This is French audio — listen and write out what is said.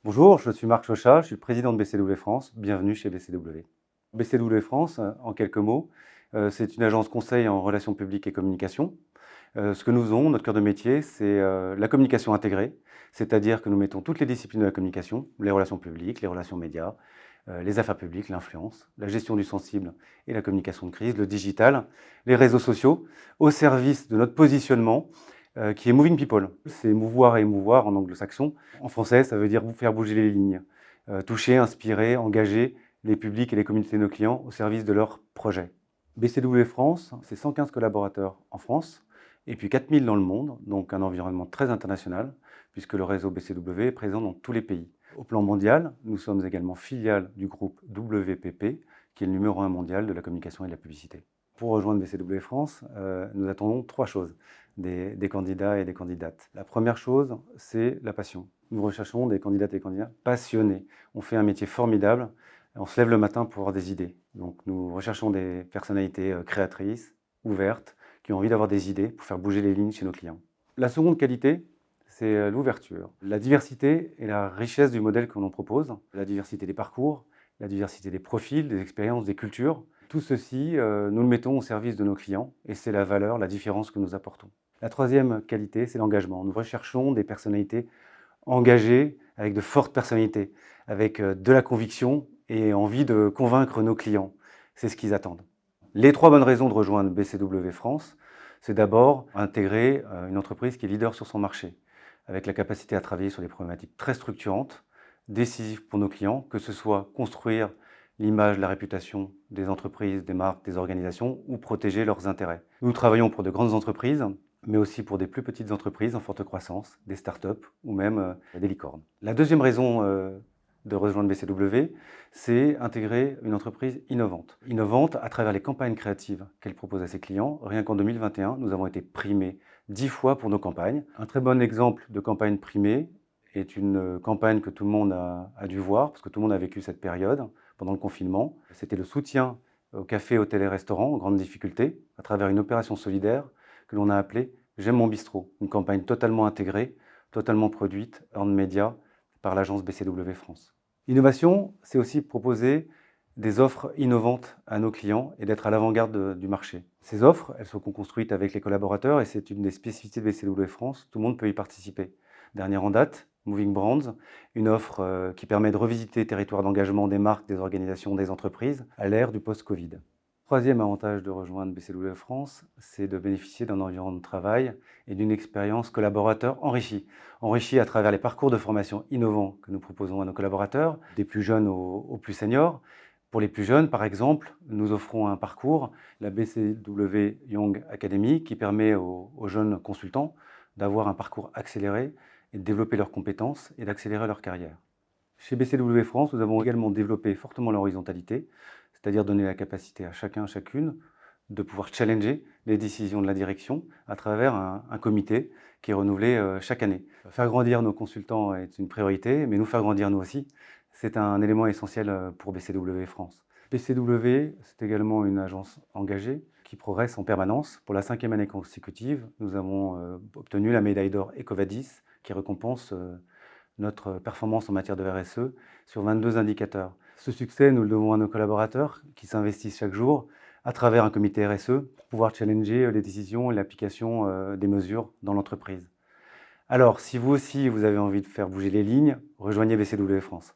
Bonjour, je suis Marc Chauchat, je suis le président de BCW France. Bienvenue chez BCW. BCW France, en quelques mots, c'est une agence conseil en relations publiques et communication. Ce que nous faisons, notre cœur de métier, c'est la communication intégrée, c'est-à-dire que nous mettons toutes les disciplines de la communication, les relations publiques, les relations médias, les affaires publiques, l'influence, la gestion du sensible et la communication de crise, le digital, les réseaux sociaux, au service de notre positionnement qui est Moving People. C'est mouvoir et émouvoir en anglo-saxon. En français, ça veut dire faire bouger les lignes, toucher, inspirer, engager les publics et les communautés de nos clients au service de leurs projets. BCW France, c'est 115 collaborateurs en France et puis 4000 dans le monde, donc un environnement très international puisque le réseau BCW est présent dans tous les pays. Au plan mondial, nous sommes également filiale du groupe WPP, qui est le numéro 1 mondial de la communication et de la publicité. Pour rejoindre BCW France, nous attendons 3 choses des candidats et des candidates. La première chose, c'est la passion. Nous recherchons des candidates et des candidats passionnés. On fait un métier formidable, on se lève le matin pour avoir des idées. Donc nous recherchons des personnalités créatrices, ouvertes, qui ont envie d'avoir des idées pour faire bouger les lignes chez nos clients. La seconde qualité, c'est l'ouverture. La diversité et la richesse du modèle que l'on propose, la diversité des parcours, la diversité des profils, des expériences, des cultures. Tout ceci, nous le mettons au service de nos clients et c'est la valeur, la différence que nous apportons. La troisième qualité, c'est l'engagement. Nous recherchons des personnalités engagées, avec de fortes personnalités, avec de la conviction et envie de convaincre nos clients. C'est ce qu'ils attendent. Les 3 bonnes raisons de rejoindre BCW France, c'est d'abord intégrer une entreprise qui est leader sur son marché, avec la capacité à travailler sur des problématiques très structurantes, décisives pour nos clients, que ce soit construire l'image, la réputation des entreprises, des marques, des organisations, ou protéger leurs intérêts. Nous travaillons pour de grandes entreprises, mais aussi pour des plus petites entreprises en forte croissance, des startups ou même des licornes. La deuxième raison de rejoindre BCW, c'est intégrer une entreprise innovante. Innovante à travers les campagnes créatives qu'elle propose à ses clients. Rien qu'en 2021, nous avons été primés 10 fois pour nos campagnes. Un très bon exemple de campagne primée est une campagne que tout le monde a dû voir, parce que tout le monde a vécu cette période pendant le confinement. C'était le soutien aux cafés, hôtels et restaurants en grande difficulté, à travers une opération solidaire que l'on a appelée J'aime mon bistrot, une campagne totalement intégrée, totalement produite en médias par l'agence BCW France. L'innovation, c'est aussi proposer des offres innovantes à nos clients et d'être à l'avant-garde du marché. Ces offres, elles sont construites avec les collaborateurs et c'est une des spécificités de BCW France, tout le monde peut y participer. Dernière en date, Moving Brands, une offre qui permet de revisiter les territoires d'engagement des marques, des organisations, des entreprises à l'ère du post-Covid. Troisième avantage de rejoindre BCW France, c'est de bénéficier d'un environnement de travail et d'une expérience collaborateur enrichie. Enrichie à travers les parcours de formation innovants que nous proposons à nos collaborateurs, des plus jeunes aux plus seniors. Pour les plus jeunes, par exemple, nous offrons un parcours, la BCW Young Academy, qui permet aux jeunes consultants d'avoir un parcours accéléré et de développer leurs compétences et d'accélérer leur carrière. Chez BCW France, nous avons également développé fortement l'horizontalité, c'est-à-dire donner la capacité à chacun, chacune, de pouvoir challenger les décisions de la direction à travers un comité qui est renouvelé chaque année. Faire grandir nos consultants est une priorité, mais nous faire grandir nous aussi, c'est un élément essentiel pour BCW France. BCW, c'est également une agence engagée qui progresse en permanence. Pour la 5e année consécutive, nous avons obtenu la médaille d'or EcoVadis qui récompense notre performance en matière de RSE sur 22 indicateurs. Ce succès, nous le devons à nos collaborateurs qui s'investissent chaque jour à travers un comité RSE pour pouvoir challenger les décisions et l'application des mesures dans l'entreprise. Alors, si vous aussi, vous avez envie de faire bouger les lignes, rejoignez BCW France.